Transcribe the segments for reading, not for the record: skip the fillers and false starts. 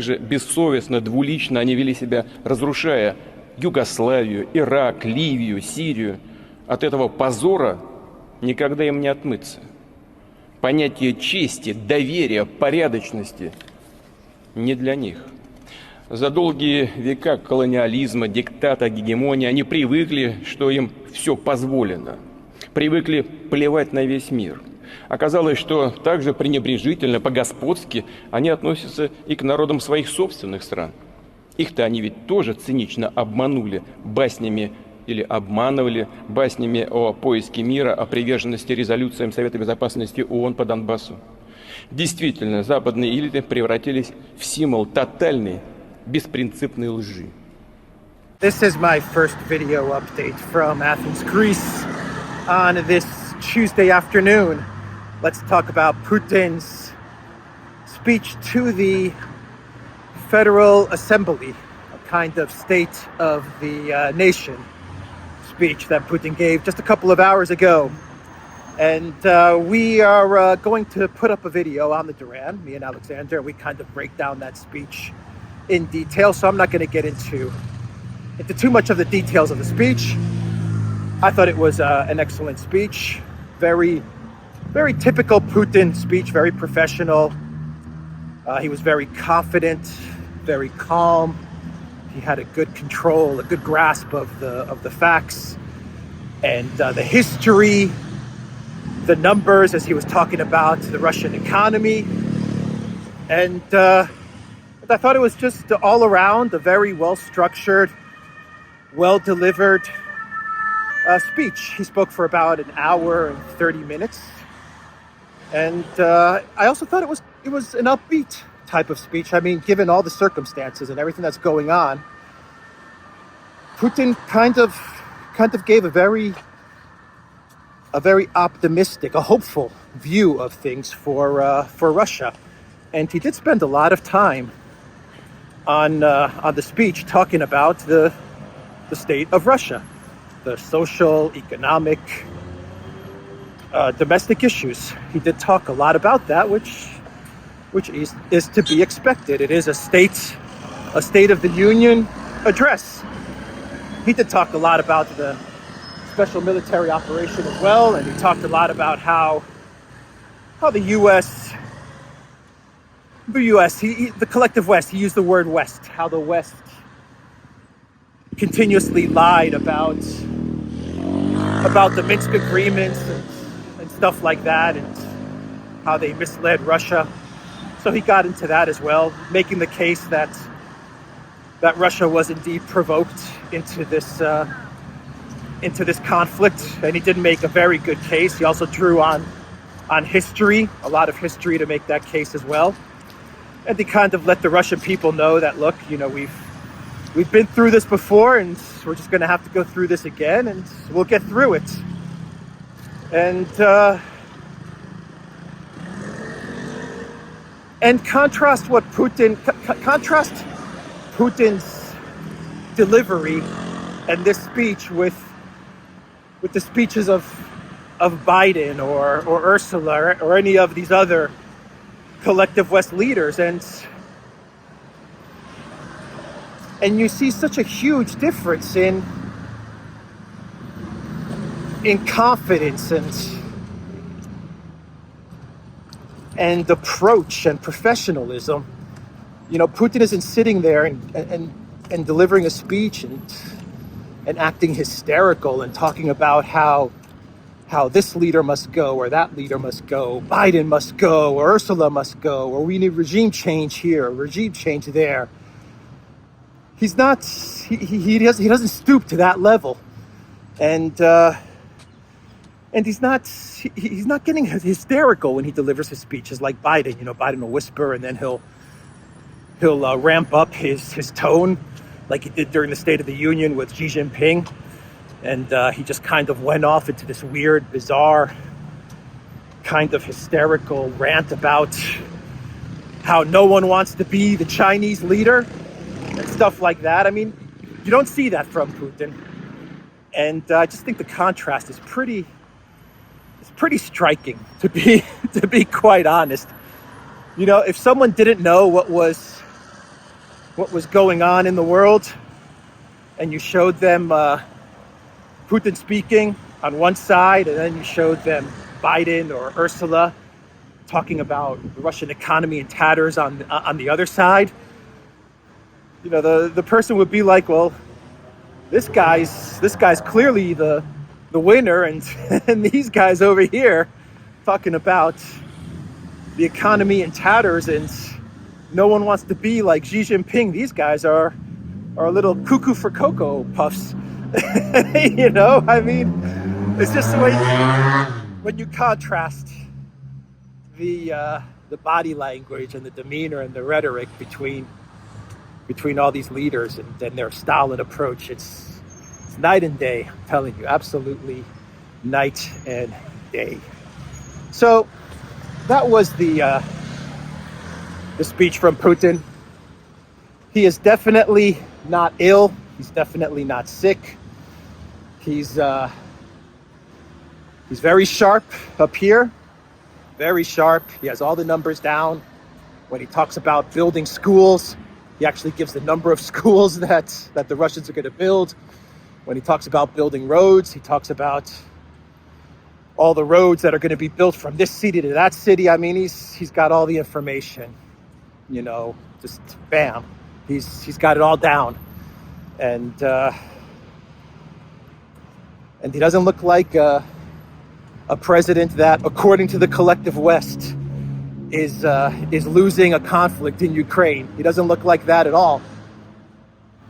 же бессовестно, двулично они вели себя, разрушая Югославию, Ирак, Ливию, Сирию. От этого позора никогда им не отмыться. Понятие чести, доверия, порядочности не для них. За долгие века колониализма, диктата, гегемонии они привыкли, что им все позволено. Привыкли плевать на весь мир. Оказалось, что также пренебрежительно, по-господски они относятся и к народам своих собственных стран. Их-то они ведь тоже цинично обманули баснями или обманывали баснями о поиске мира, о приверженности резолюциям Совета Безопасности ООН по Донбассу. Действительно, западные элиты превратились в символ тотальной, беспринципной лжи. This is my first video update from Athens, Greece on this Tuesday afternoon. Let's talk about Putin's speech to the Federal Assembly, a kind of state of the nation speech that Putin gave just a couple of hours ago. And we are going to put up a video on the Duran, me and Alexander, and we kind of break down that speech in detail. So I'm not going to get into too much of the details of the speech. I thought it was an excellent speech. Very typical Putin speech, very professional. He was very confident, very calm. He had a good control, a good grasp of the facts and the history, the numbers as he was talking about the Russian economy. And I thought it was just all around a very well-structured, well-delivered speech. He spoke for about an hour and 30 minutes. And I also thought it was an upbeat type of speech. I mean, given all the circumstances and everything that's going on, Putin kind of gave a very optimistic, a hopeful view of things for Russia. And he did spend a lot of time on the speech talking about the state of Russia, the social, economic, domestic issues. He did talk a lot about that, which is to be expected. It is a State of the Union address. He did talk a lot about the special military operation as well, and he talked a lot about how the U.S., the collective West, he used the word West, how the West continuously lied about the Minsk agreements and stuff like that, and how they misled Russia. So he got into that as well, making the case that Russia was indeed provoked into this conflict, and he did make a very good case. He also drew on history, a lot of history, to make that case as well. And he kind of let the Russian people know that, look, we've been through this before, and we're just going to have to go through this again, and we'll get through it. And contrast Putin's delivery and this speech with the speeches of Biden or Ursula or any of these other collective West leaders, and you see such a huge difference in confidence and approach and professionalism. Putin isn't sitting there and delivering a speech and acting hysterical and talking about how this leader must go or that leader must go, Biden must go or Ursula must go, or we need regime change here, regime change there. He's not. He doesn't stoop to that level, and he's not getting hysterical when he delivers his speeches like Biden. Biden will whisper, and then he'll ramp up his tone, like he did during the State of the Union with Xi Jinping, and he just kind of went off into this weird, bizarre, kind of hysterical rant about how no one wants to be the Chinese leader and stuff like that. I mean, you don't see that from Putin, and I just think the contrast is pretty striking, to be quite honest. If someone didn't know what was what was going on in the world, and you showed them Putin speaking on one side, and then you showed them Biden or Ursula talking about the Russian economy in tatters on the other side, you know, the person would be like, well, this guy's clearly the winner, and and these guys over here talking about the economy in tatters, and no one wants to be like Xi Jinping. These guys are a little cuckoo for Cocoa Puffs. You know, I mean, it's just the way when you contrast the body language and the demeanor and the rhetoric between all these leaders and their Stalin approach. It's night and day. I'm telling you, absolutely night and day. So that was the speech from Putin. He is definitely not ill. He's definitely not sick. He's very sharp up here, very sharp. He has all the numbers down. When he talks about building schools, he actually gives the number of schools that the Russians are going to build. When he talks about building roads, he talks about all the roads that are going to be built from this city to that city. I mean, he's got all the information, you know, just bam. He's got it all down. And he doesn't look like a president that, according to the collective West, is losing a conflict in Ukraine. He doesn't look like that at all.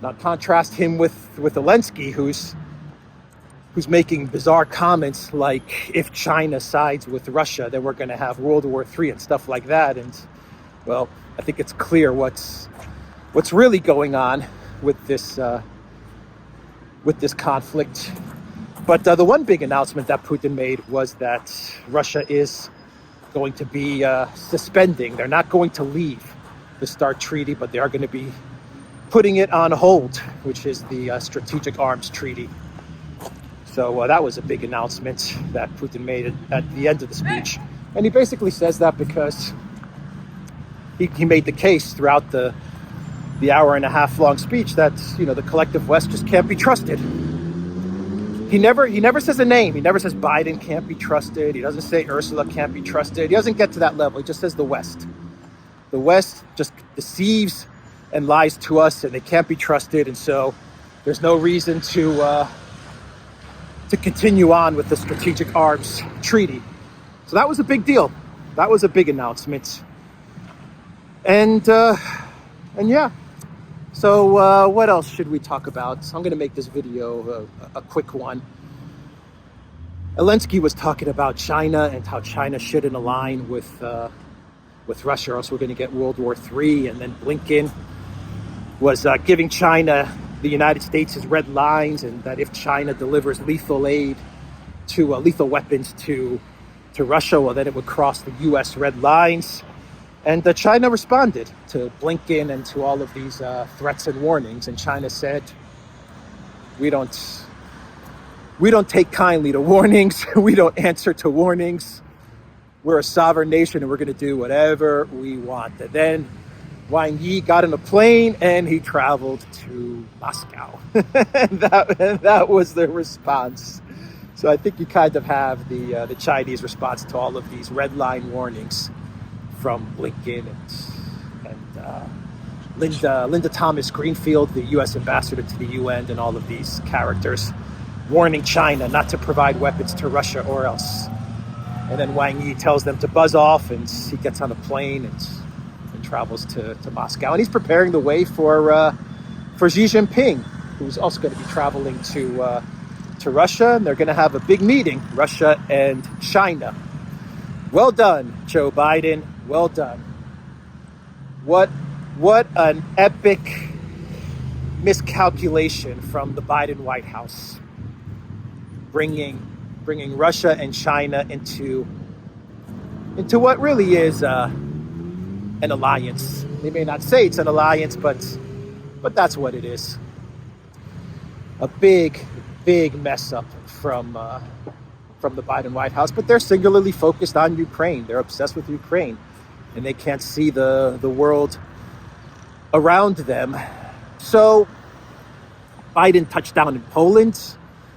Now contrast him with Zelensky, who's making bizarre comments like, if China sides with Russia, then we're going to have World War III and stuff like that. And well, I think it's clear what's really going on with this conflict. But the one big announcement that Putin made was that Russia is going to be suspending. They're not going to leave the START treaty, but they are going to be putting it on hold, which is the Strategic Arms Treaty. So that was a big announcement that Putin made at the end of the speech. And he basically says that because he made the case throughout the hour and a half long speech that, you know, the collective West just can't be trusted. He never says a name. He never says Biden can't be trusted. He doesn't say Ursula can't be trusted. He doesn't get to that level. He just says the West. The West just deceives and lies to us, and they can't be trusted. And so there's no reason to continue on with the Strategic Arms Treaty. So that was a big deal. That was a big announcement. And yeah. So what else should we talk about? I'm going to make this video a quick one. Zelensky was talking about China and how China shouldn't align with Russia, or else we're going to get World War III. And then Blinken was giving China the United States' red lines, and that if China delivers lethal aid to lethal weapons to Russia, well, then it would cross the U.S. red lines. And China responded to Blinken and to all of these threats and warnings. And China said, we don't take kindly to warnings. We don't answer to warnings. We're a sovereign nation, and we're going to do whatever we want. And then Wang Yi got in a plane and he traveled to Moscow. and that was the response. So I think you kind of have the Chinese response to all of these red line warnings from Blinken and Linda Thomas Greenfield, the U.S. ambassador to the UN, and all of these characters warning China not to provide weapons to Russia or else. And then Wang Yi tells them to buzz off, and he gets on a plane and travels to Moscow. And he's preparing the way for Xi Jinping, who's also going to be traveling to Russia. And they're going to have a big meeting, Russia and China. Well done, Joe Biden. Well done. What an epic miscalculation from the Biden White House, bringing Russia and China into what really is an alliance. They may not say it's an alliance, but that's what it is. A big mess up from the Biden White House, but they're singularly focused on Ukraine. They're obsessed with Ukraine, and they can't see the world around them. So Biden touched down in Poland.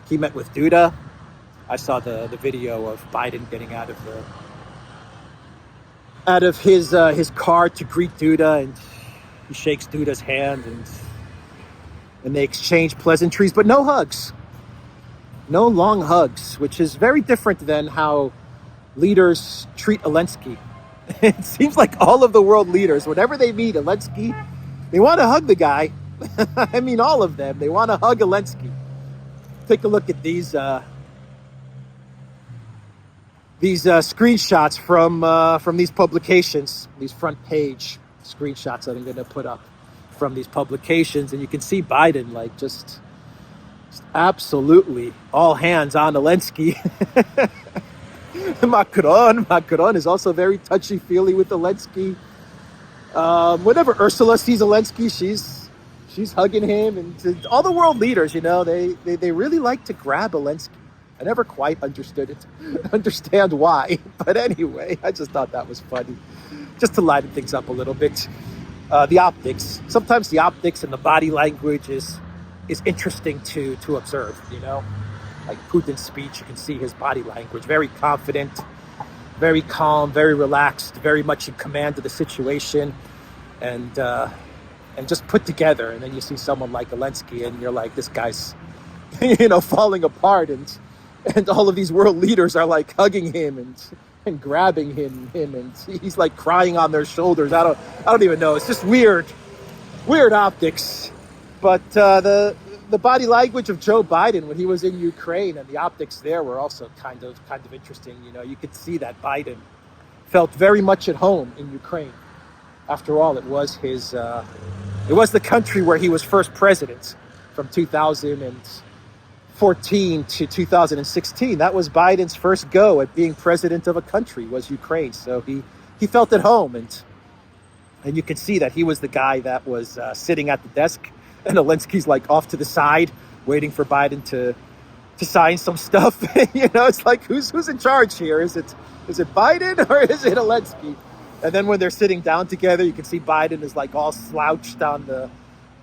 He met with Duda. I saw the video of Biden getting out of his car to greet Duda, and he shakes Duda's hand, and they exchange pleasantries, but no hugs. No long hugs, which is very different than how leaders treat Zelensky. It seems like all of the world leaders, whenever they meet Zelensky, they want to hug the guy. I mean, all of them. They want to hug Zelensky. Take a look at these screenshots from these publications, these front page screenshots that I'm going to put up from these publications, and you can see Biden like just absolutely all hands on Zelensky. Macron is also very touchy-feely with Zelensky. Whenever Ursula sees Zelensky, she's hugging him, and all the world leaders, they really like to grab Zelensky. I never quite understand why, but anyway, I just thought that was funny, just to lighten things up a little bit. The optics, sometimes the optics and the body language is interesting to observe, like Putin's speech. You can see his body language, very confident, very calm, very relaxed, very much in command of the situation, and just put together. And then you see someone like Zelensky, and you're like, this guy's falling apart, and all of these world leaders are like hugging him and grabbing him, and he's like crying on their shoulders. I don't even know. It's just weird optics. But the body language of Joe Biden when he was in Ukraine, and the optics there were also kind of interesting. You could see that Biden felt very much at home in Ukraine. After all, it was the country where he was first president from 2014 to 2016. That was Biden's first go at being president of a country, was Ukraine. So he felt at home, and you could see that he was the guy that was sitting at the desk, and Zelensky's like off to the side waiting for Biden to sign some stuff. It's like, who's in charge here? Is it Biden or is it Zelensky? And then when they're sitting down together, you can see Biden is like all slouched on the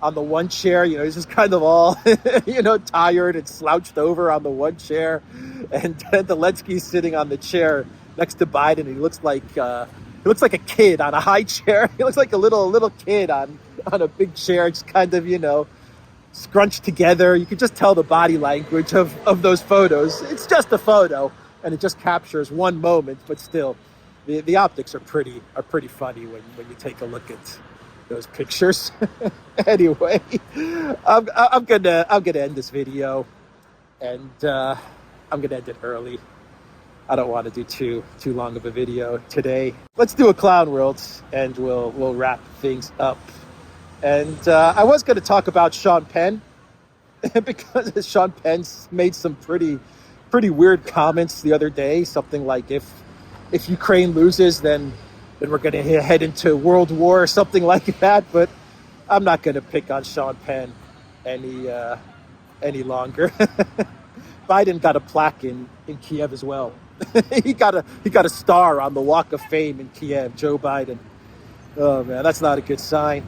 one chair. He's just kind of all, tired and slouched over on the one chair. And Zelensky's sitting on the chair next to Biden, and he looks like a kid on a high chair. He looks like a little kid on a big chair, just kind of, scrunched together. You could just tell the body language of those photos. It's just a photo, and it just captures one moment, but still, the optics are pretty funny when you take a look at those pictures. Anyway, I'm gonna end this video, and I'm gonna end it early. I don't want to do too long of a video today. Let's do a clown world, and we'll wrap things up. And I was going to talk about Sean Penn, because Sean Penn made some pretty weird comments the other day. Something like, if Ukraine loses, then we're going to head into World War or something like that. But I'm not going to pick on Sean Penn any longer. Biden got a plaque in Kiev as well. he got a star on the Walk of Fame in Kiev, Joe Biden. Oh man, that's not a good sign.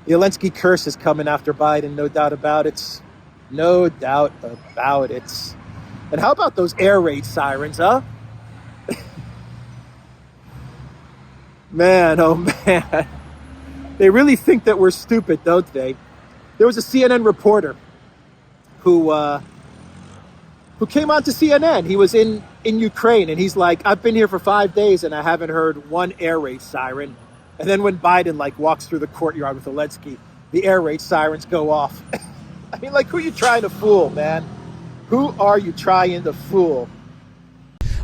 The Zelensky curse is coming after Biden, no doubt about it. No doubt about it. And how about those air raid sirens, huh? Man, oh man. They really think that we're stupid, don't they? There was a CNN reporter who came on to CNN. He was in Ukraine, and he's like, I've been here for 5 days and I haven't heard one air raid siren. And then when Biden walks through the courtyard with Zelensky, the air raid sirens go off. I mean, who are you trying to fool, man? Who are you trying to fool?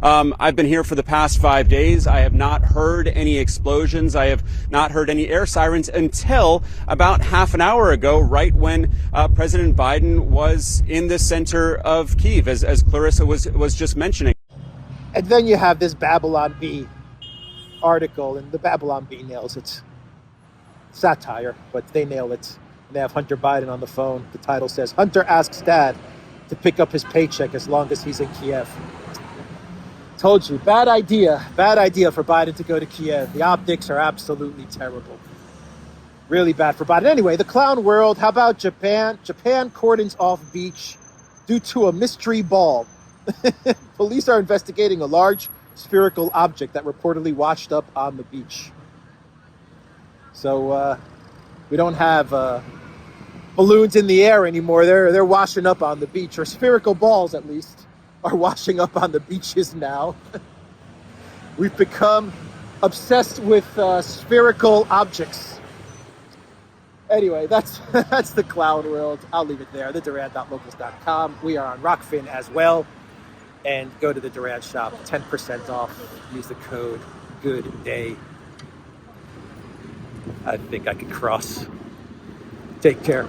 I've been here for the past 5 days. I have not heard any explosions. I have not heard any air sirens until about half an hour ago, right when President Biden was in the center of Kiev, as Clarissa was just mentioning. And then you have this Babylon Bee article, and the Babylon Bee nails it. Satire, but they nail it. And they have Hunter Biden on the phone. The title says, Hunter asks dad to pick up his paycheck as long as he's in Kiev. Told you, bad idea for Biden to go to Kiev. The optics are absolutely terrible. Really bad for body. Anyway, the clown world. How about Japan? Japan cordons off beach due to a mystery ball. Police are investigating a large spherical object that reportedly washed up on the beach. So we don't have balloons in the air anymore. They're washing up on the beach, or spherical balls at least are washing up on the beaches now. We've become obsessed with spherical objects. Anyway, that's the clown world. I'll leave it there. TheDuran.locals.com. We are on Rockfin as well. And go to the Duran shop. 10% off. Use the code GOODDAY. I think I can cross. Take care.